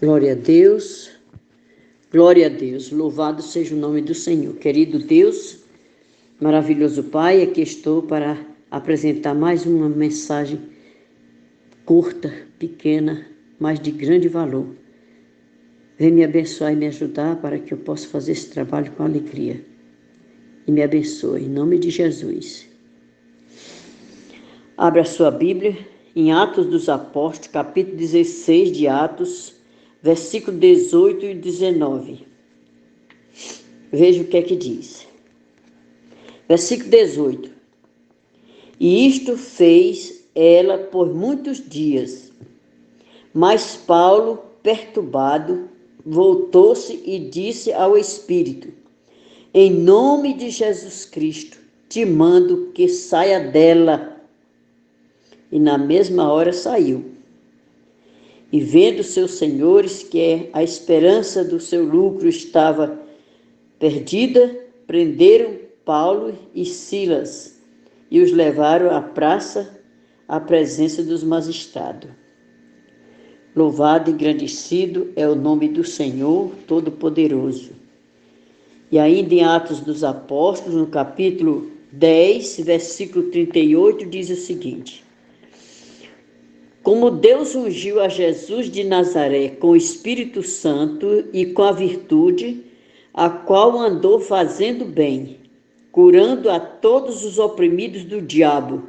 Glória a Deus, glória a Deus, louvado seja o nome do Senhor. Querido Deus, maravilhoso Pai, aqui estou para apresentar mais uma mensagem curta, pequena, mas de grande valor. Vem me abençoar e me ajudar para que eu possa fazer esse trabalho com alegria. E me abençoe, em nome de Jesus. Abra a sua Bíblia em Atos dos Apóstolos, capítulo 16 de Atos, versículo 18 e 19. Veja o que é que diz. Versículo 18. E isto fez ela por muitos dias. Mas Paulo, perturbado, voltou-se e disse ao Espírito: em nome de Jesus Cristo, te mando que saia dela. E na mesma hora saiu. E vendo seus senhores que a esperança do seu lucro estava perdida, prenderam Paulo e Silas e os levaram à praça à presença dos magistrados. Louvado e engrandecido é o nome do Senhor Todo-Poderoso. E ainda em Atos dos Apóstolos, no capítulo 10, versículo 38, diz o seguinte: como Deus ungiu a Jesus de Nazaré com o Espírito Santo e com a virtude, a qual andou fazendo bem, curando a todos os oprimidos do diabo,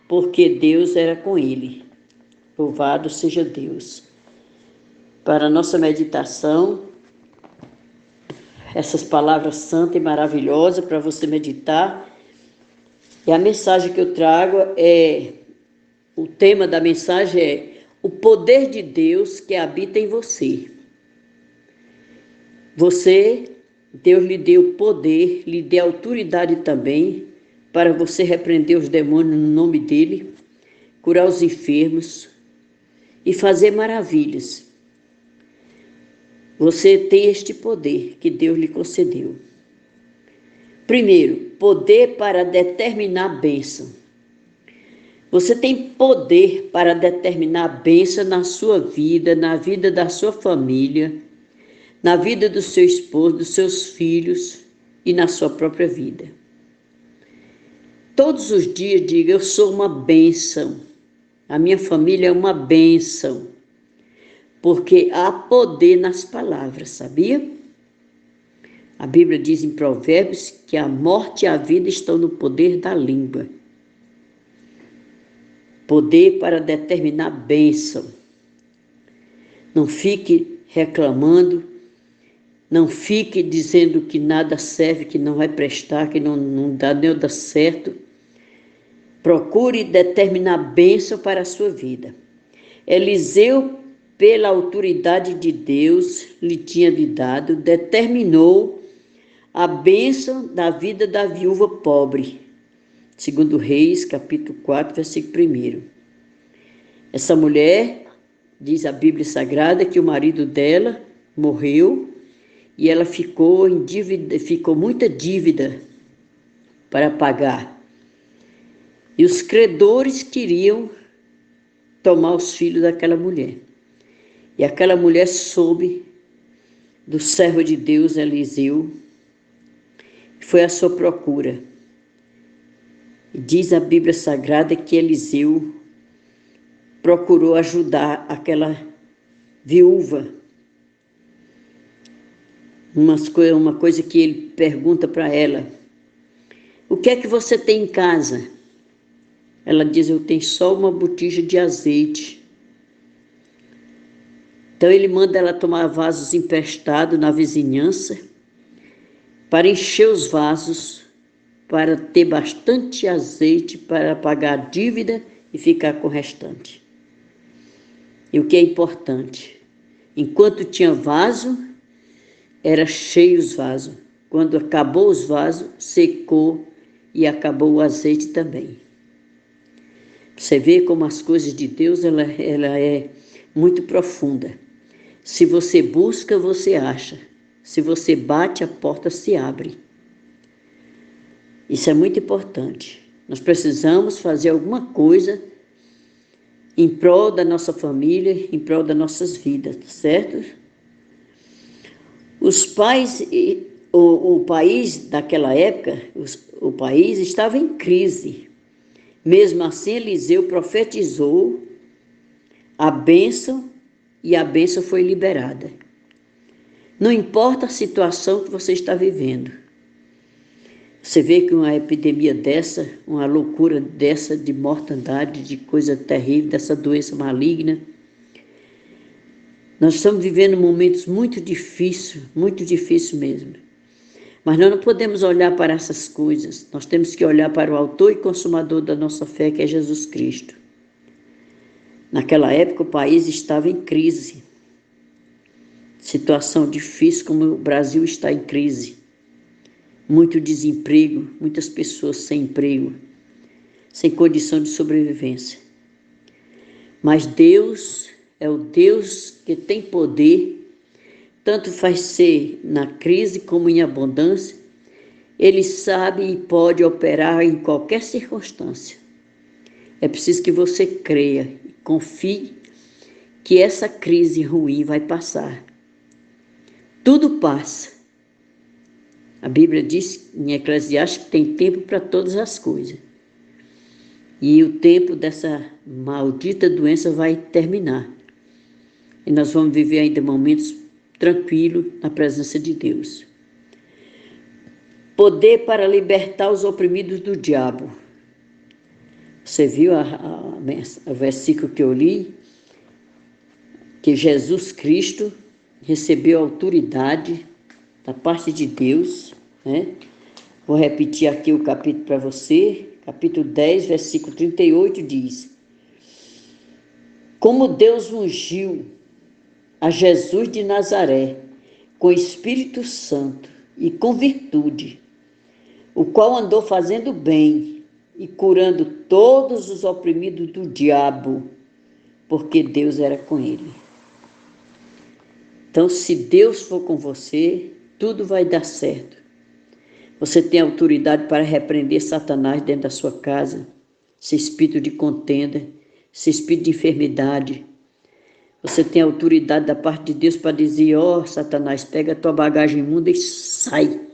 porque Deus era com ele. Louvado seja Deus. Para a nossa meditação, essas palavras santas e maravilhosas para você meditar, e a mensagem que eu trago o tema da mensagem é o poder de Deus que habita em você. Deus lhe deu poder, lhe deu autoridade também para você repreender os demônios no nome dele, curar os enfermos e fazer maravilhas. Você tem este poder que Deus lhe concedeu. Primeiro, poder para determinar a bênção. Você tem poder para determinar a bênção na sua vida, na vida da sua família, na vida do seu esposo, dos seus filhos e na sua própria vida. Todos os dias diga: eu sou uma bênção, a minha família é uma bênção, porque há poder nas palavras, sabia? A Bíblia diz em Provérbios que a morte e a vida estão no poder da língua. Poder para determinar bênção. Não fique reclamando, não fique dizendo que nada serve, que não vai prestar, que não dá nem dá certo. Procure determinar bênção para a sua vida. Eliseu, pela autoridade de Deus, lhe tinha lhe dado, determinou a bênção da vida da viúva pobre. Segundo Reis, capítulo 4, versículo 1. Essa mulher, diz a Bíblia Sagrada, que o marido dela morreu e ela ficou em dívida, ficou muita dívida para pagar. E os credores queriam tomar os filhos daquela mulher. E aquela mulher soube do servo de Deus, Eliseu, foi à sua procura. Diz a Bíblia Sagrada que Eliseu procurou ajudar aquela viúva. Uma coisa que ele pergunta para ela: o que é que você tem em casa? Ela diz: eu tenho só uma botija de azeite. Então ele manda ela tomar vasos emprestados na vizinhança para encher os vasos, para ter bastante azeite para pagar a dívida e ficar com o restante. E o que é importante, enquanto tinha vaso, era cheio os vasos. Quando acabou os vasos, secou e acabou o azeite também. Você vê como as coisas de Deus, ela é muito profunda. Se você busca, você acha. Se você bate, a porta se abre. Isso é muito importante. Nós precisamos fazer alguma coisa em prol da nossa família, em prol das nossas vidas, certo? Os pais, o país daquela época, o país estava em crise. Mesmo assim, Eliseu profetizou a bênção e a bênção foi liberada. Não importa a situação que você está vivendo. Você vê que uma epidemia dessa, uma loucura dessa de mortandade, de coisa terrível, dessa doença maligna. Nós estamos vivendo momentos muito difícil mesmo. Mas nós não podemos olhar para essas coisas. Nós temos que olhar para o autor e consumador da nossa fé, que é Jesus Cristo. Naquela época o país estava em crise. Situação difícil como o Brasil está em crise. Muito desemprego, muitas pessoas sem emprego, sem condição de sobrevivência. Mas Deus é o Deus que tem poder, tanto faz ser na crise como em abundância. Ele sabe e pode operar em qualquer circunstância. É preciso que você creia e confie que essa crise ruim vai passar. Tudo passa. A Bíblia diz em Eclesiastes que tem tempo para todas as coisas. E o tempo dessa maldita doença vai terminar. E nós vamos viver ainda momentos tranquilos na presença de Deus. Poder para libertar os oprimidos do diabo. Você viu o versículo que eu li? Que Jesus Cristo recebeu autoridade da parte de Deus, né? Vou repetir aqui o capítulo para você. Capítulo 10, versículo 38 diz: Como Deus ungiu a Jesus de Nazaré com Espírito Santo e com virtude, o qual andou fazendo bem e curando todos os oprimidos do diabo, porque Deus era com ele. Então, se Deus for com você, tudo vai dar certo. Você tem autoridade para repreender Satanás dentro da sua casa, esse espírito de contenda, esse espírito de enfermidade. Você tem autoridade da parte de Deus para dizer: ó, Satanás, pega a tua bagagem imunda e sai.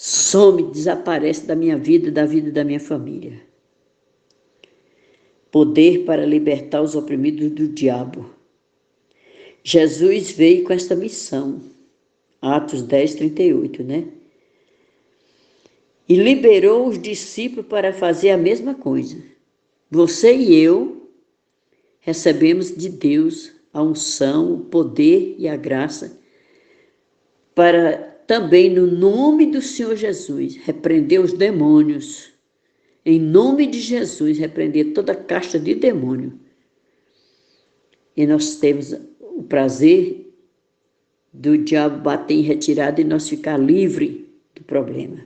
Some, desaparece da minha vida, da vida da minha família. Poder para libertar os oprimidos do diabo. Jesus veio com esta missão. Atos 10, 38, né? E liberou os discípulos para fazer a mesma coisa. Você e eu recebemos de Deus a unção, o poder e a graça para também, no nome do Senhor Jesus, repreender os demônios. Em nome de Jesus, repreender toda casta de demônio. E nós temos o prazer do diabo bater em retirada e nós ficar livre do problema.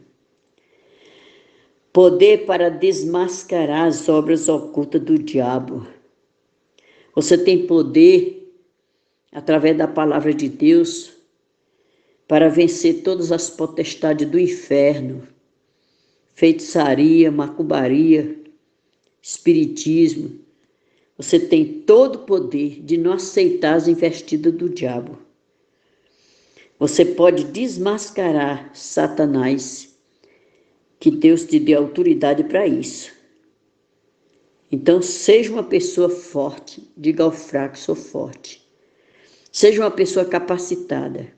Poder para desmascarar as obras ocultas do diabo. Você tem poder, através da palavra de Deus, para vencer todas as potestades do inferno, feitiçaria, macumbaria, espiritismo. Você tem todo o poder de não aceitar as investidas do diabo. Você pode desmascarar Satanás, que Deus te deu autoridade para isso. Então, seja uma pessoa forte, diga ao fraco, sou forte. Seja uma pessoa capacitada,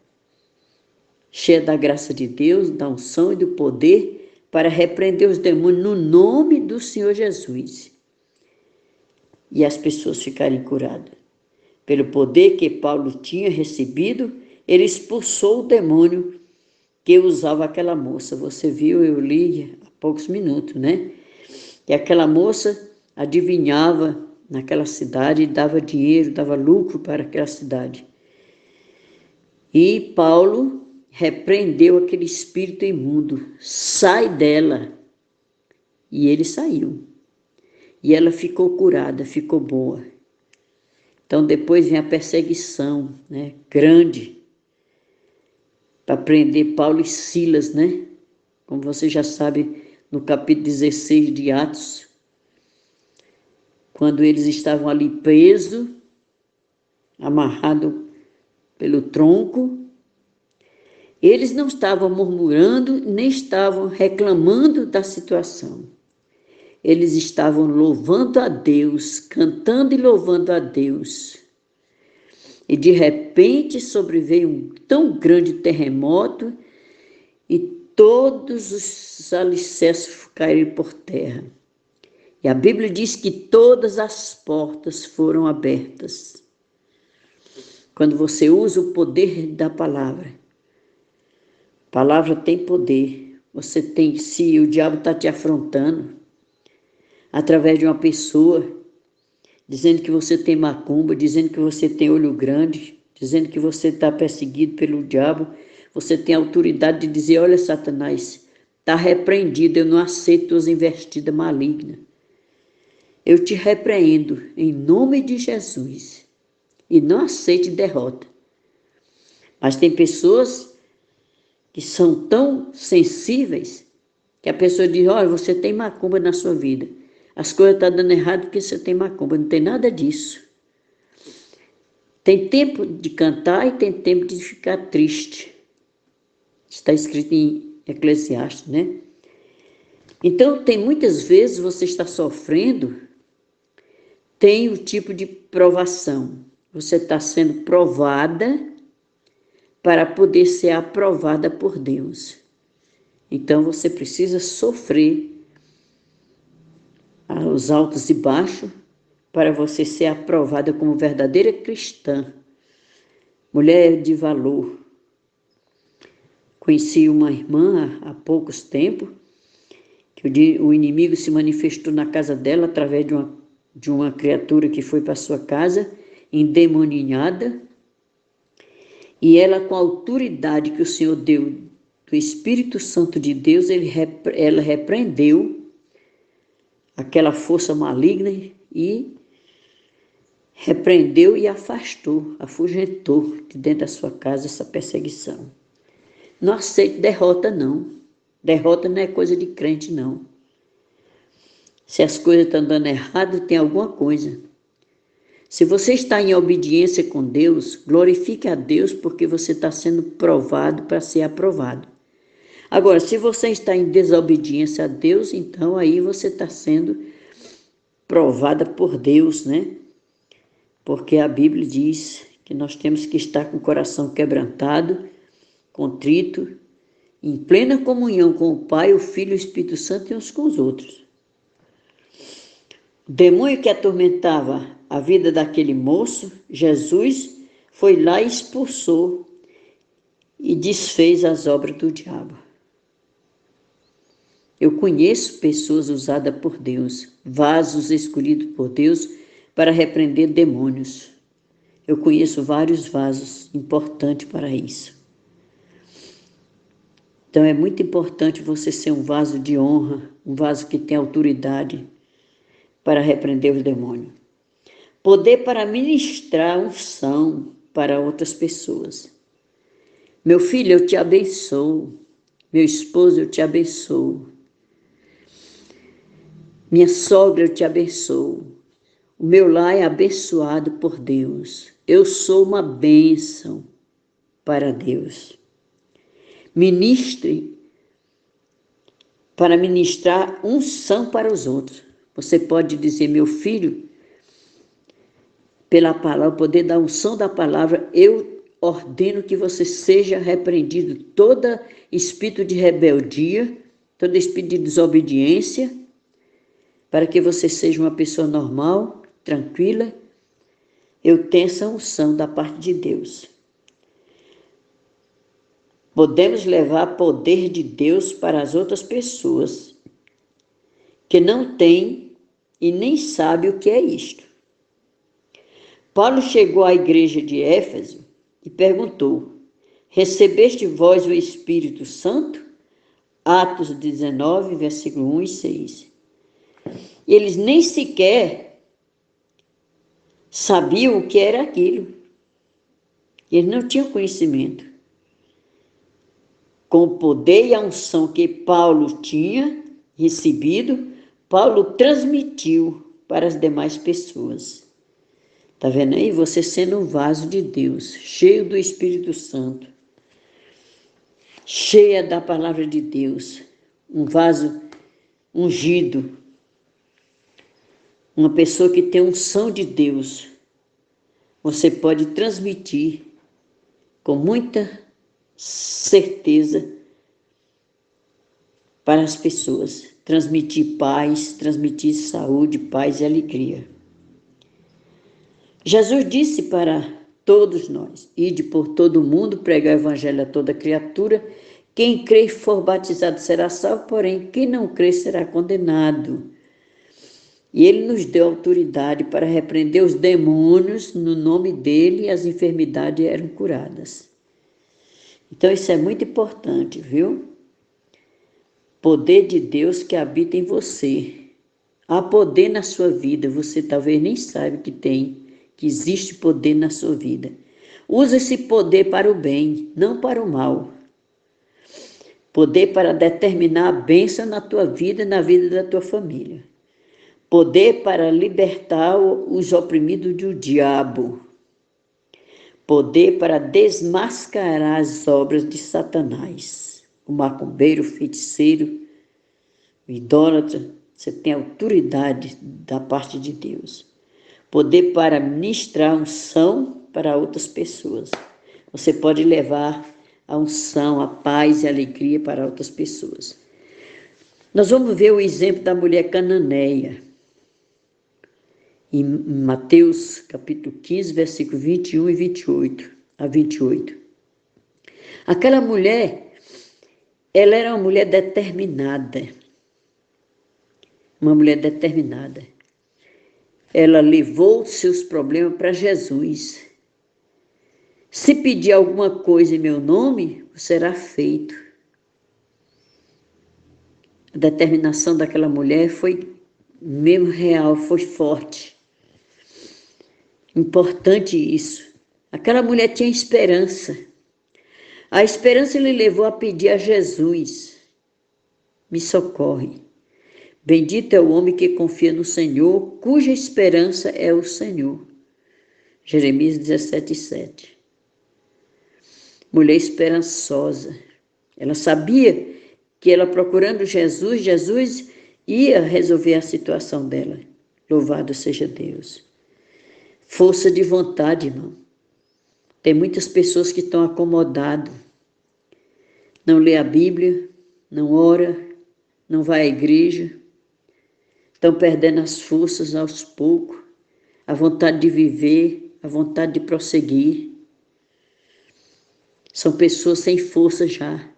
cheia da graça de Deus, da unção e do poder para repreender os demônios no nome do Senhor Jesus. E as pessoas ficarem curadas. Pelo poder que Paulo tinha recebido, ele expulsou o demônio que usava aquela moça. Você viu, eu li há poucos minutos, né? E aquela moça adivinhava naquela cidade e dava dinheiro, dava lucro para aquela cidade. E Paulo repreendeu aquele espírito imundo. Sai dela. E ele saiu. E ela ficou curada, ficou boa. Então depois vem a perseguição, né? Grande. Para prender Paulo e Silas, né? Como você já sabe, no capítulo 16 de Atos. quando eles estavam ali presos, amarrados pelo tronco, eles não estavam murmurando, nem estavam reclamando da situação. Eles estavam louvando a Deus, cantando e louvando a Deus. E de repente sobreveio um tão grande terremoto e todos os alicerces caíram por terra. E a Bíblia diz que todas as portas foram abertas. Quando você usa o poder da palavra, a palavra tem poder. Você tem, se o diabo está te afrontando, através de uma pessoa, dizendo que você tem macumba, dizendo que você tem olho grande, dizendo que você está perseguido pelo diabo, você tem autoridade de dizer: olha, Satanás, está repreendido, eu não aceito tuas investidas malignas. Eu te repreendo em nome de Jesus e não aceite derrota. Mas tem pessoas que são tão sensíveis que a pessoa diz: olha, você tem macumba na sua vida. As coisas estão dando errado porque você tem macumba. Não tem nada disso. Tem tempo de cantar e tem tempo de ficar triste. Está escrito em Eclesiastes, né? Então, tem muitas vezes você está sofrendo, tem o tipo de provação. Você está sendo provada para poder ser aprovada por Deus. Então, você precisa sofrer os altos e baixos para você ser aprovada como verdadeira cristã, mulher de valor. Conheci uma irmã há poucos tempos, que o inimigo se manifestou na casa dela através de uma criatura que foi para sua casa, endemoninhada, e ela, com a autoridade que o Senhor deu do Espírito Santo de Deus, ela repreendeu aquela força maligna e repreendeu e afastou, afugentou de dentro da sua casa essa perseguição. Não aceite derrota, não. Derrota não é coisa de crente, não. Se as coisas estão dando errado, tem alguma coisa. Se você está em obediência com Deus, glorifique a Deus porque você está sendo provado para ser aprovado. Agora, se você está em desobediência a Deus, então aí você está sendo provada por Deus, né? Porque a Bíblia diz que nós temos que estar com o coração quebrantado, contrito, em plena comunhão com o Pai, o Filho e o Espírito Santo e uns com os outros. O demônio que atormentava a vida daquele moço, Jesus, foi lá e expulsou e desfez as obras do diabo. Eu conheço pessoas usadas por Deus, vasos escolhidos por Deus para repreender demônios. Eu conheço vários vasos importantes para isso. Então é muito importante você ser um vaso de honra, um vaso que tem autoridade para repreender os demônios. Poder para ministrar unção para outras pessoas. Meu filho, eu te abençoo. Meu esposo, eu te abençoo. Minha sogra, eu te abençoo. O meu lar é abençoado por Deus. Eu sou uma bênção para Deus. Ministre para ministrar unção para os outros. Você pode dizer: meu filho, pela palavra, o poder da unção da palavra, eu ordeno que você seja repreendido todo espírito de rebeldia, todo espírito de desobediência, para que você seja uma pessoa normal, tranquila. Eu tenho essa unção da parte de Deus. Podemos levar poder de Deus para as outras pessoas que não têm e nem sabem o que é isto. Paulo chegou à igreja de Éfeso e perguntou: recebeste vós o Espírito Santo? Atos 19, versículo 1 e 6. Eles nem sequer sabiam o que era aquilo. Eles não tinham conhecimento. Com o poder e a unção que Paulo tinha recebido, Paulo transmitiu para as demais pessoas. Tá vendo aí? Você sendo um vaso de Deus, cheio do Espírito Santo, cheia da palavra de Deus, um vaso ungido, uma pessoa que tem unção de Deus, você pode transmitir com muita certeza para as pessoas, transmitir paz, transmitir saúde, paz e alegria. Jesus disse para todos nós: ide por todo o mundo, pregar o evangelho a toda criatura. Quem crê e for batizado será salvo, porém quem não crê será condenado. E ele nos deu autoridade para repreender os demônios no nome dele, e as enfermidades eram curadas. Então isso é muito importante, viu? Poder de Deus que habita em você. Há poder na sua vida, você talvez nem saiba que existe poder na sua vida. Usa esse poder para o bem, não para o mal. Poder para determinar a bênção na tua vida e na vida da tua família. Poder para libertar os oprimidos do diabo. Poder para desmascarar as obras de Satanás. O macumbeiro, o feiticeiro, o idólatra, você tem autoridade da parte de Deus. Poder para ministrar unção para outras pessoas. Você pode levar a unção, a paz e a alegria para outras pessoas. Nós vamos ver o exemplo da mulher cananeia. Em Mateus capítulo 15, versículo 21 e 28 a 28. Aquela mulher, ela era uma mulher determinada. Uma mulher determinada. Ela levou seus problemas para Jesus. Se pedir alguma coisa em meu nome, será feito. A determinação daquela mulher foi mesmo real, foi forte. Importante isso. Aquela mulher tinha esperança. A esperança lhe levou a pedir a Jesus: me socorre. Bendito é o homem que confia no Senhor, cuja esperança é o Senhor. Jeremias 17:7. Mulher esperançosa. Ela sabia que ela procurando Jesus, Jesus ia resolver a situação dela. Louvado seja Deus. Força de vontade, irmão. Tem muitas pessoas que estão acomodadas. Não lê a Bíblia, não ora, não vai à igreja. Estão perdendo as forças aos poucos, a vontade de viver, a vontade de prosseguir. São pessoas sem força já.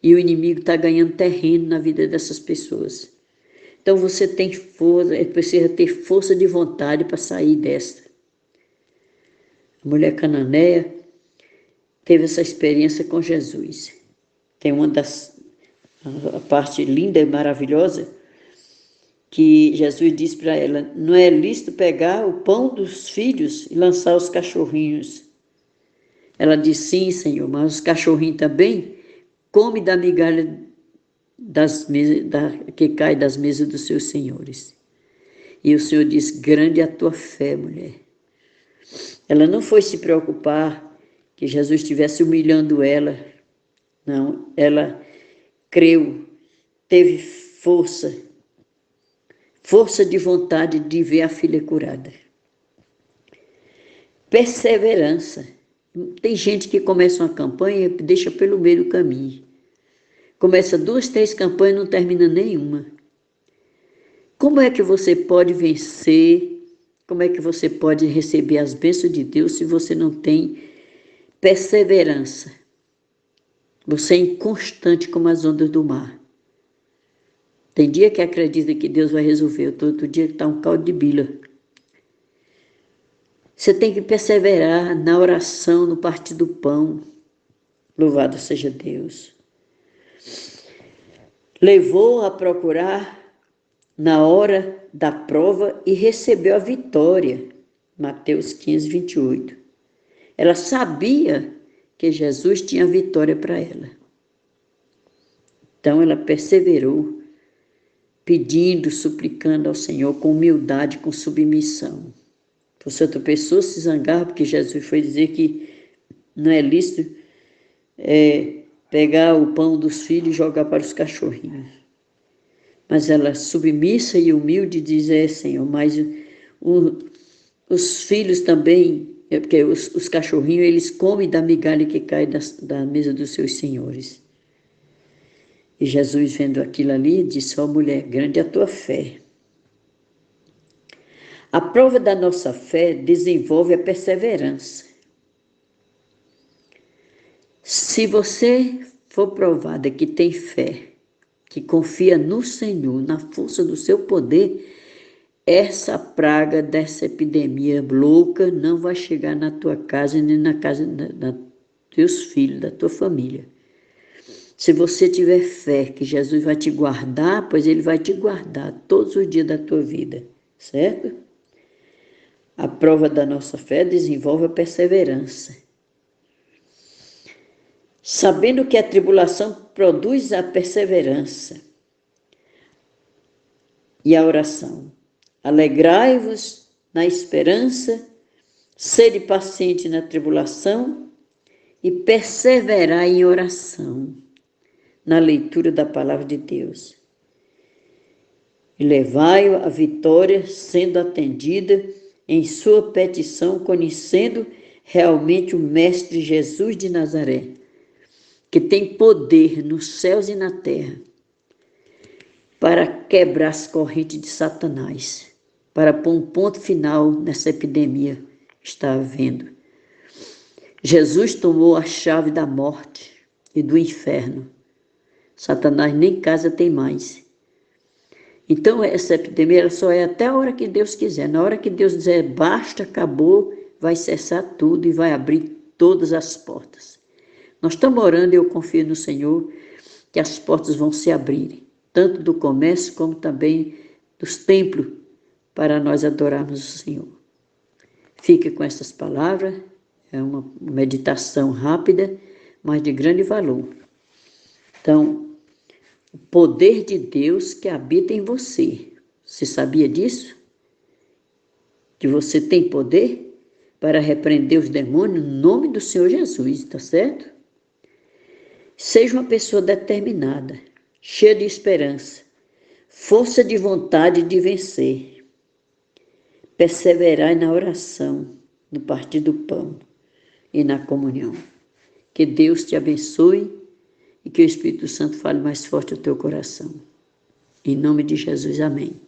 E o inimigo está ganhando terreno na vida dessas pessoas. Então você tem força, precisa ter força de vontade para sair dessa. A mulher cananeia teve essa experiência com Jesus. Tem a parte linda e maravilhosa, que Jesus disse para ela: não é lícito pegar o pão dos filhos e lançar aos cachorrinhos. Ela disse: sim, Senhor, mas os cachorrinhos também comem da migalha que cai das mesas dos seus senhores. E o Senhor disse: grande é a tua fé, mulher. Ela não foi se preocupar que Jesus estivesse humilhando ela. Não, ela creu, teve força de vontade de ver a filha curada. Perseverança. Tem gente que começa uma campanha e deixa pelo meio do caminho. Começa 2, 3 campanhas e não termina nenhuma. Como é que você pode vencer? Como é que você pode receber as bênçãos de Deus se você não tem perseverança? Você é inconstante como as ondas do mar. Tem dia que acredita que Deus vai resolver, outro dia que está um caldo de bila. Você tem que perseverar na oração, no partir do pão. Louvado seja Deus. Levou a procurar na hora da prova e recebeu a vitória. Mateus 15, 28. Ela sabia que Jesus tinha vitória para ela. Então ela perseverou pedindo, suplicando ao Senhor com humildade, com submissão. Se outra pessoa se zangar, porque Jesus foi dizer que não é lícito pegar o pão dos filhos e jogar para os cachorrinhos. Mas ela submissa e humilde diz, Senhor, mas os filhos também, porque os cachorrinhos, eles comem da migalha que cai da mesa dos seus senhores. E Jesus, vendo aquilo ali, disse, mulher, grande é a tua fé. A prova da nossa fé desenvolve a perseverança. Se você for provada que tem fé, que confia no Senhor, na força do seu poder, essa praga dessa epidemia louca não vai chegar na tua casa nem na casa dos teus filhos, da tua família. Se você tiver fé que Jesus vai te guardar, pois Ele vai te guardar todos os dias da tua vida, certo? A prova da nossa fé desenvolve a perseverança. Sabendo que a tribulação produz a perseverança e a oração. Alegrai-vos na esperança, sede paciente na tribulação e perseverai em oração, na leitura da palavra de Deus. E levai-o à vitória, sendo atendida em sua petição, conhecendo realmente o Mestre Jesus de Nazaré, que tem poder nos céus e na terra, para quebrar as correntes de Satanás, para pôr um ponto final nessa epidemia que está havendo. Jesus tomou a chave da morte e do inferno. Satanás nem casa tem mais. Então essa epidemia ela só é até a hora que Deus quiser. Na hora que Deus dizer basta, acabou, vai cessar tudo e vai abrir todas as portas. Nós estamos orando e eu confio no Senhor que as portas vão se abrirem, tanto do comércio como também dos templos, para nós adorarmos o Senhor. Fique com essas palavras, é uma meditação rápida, mas de grande valor. Então, o poder de Deus que habita em você. Você sabia disso? Que você tem poder para repreender os demônios no nome do Senhor Jesus, tá certo? Seja uma pessoa determinada, cheia de esperança, força de vontade de vencer. Perseverai na oração, no partir do pão e na comunhão. Que Deus te abençoe e que o Espírito Santo fale mais forte ao teu coração. Em nome de Jesus, amém.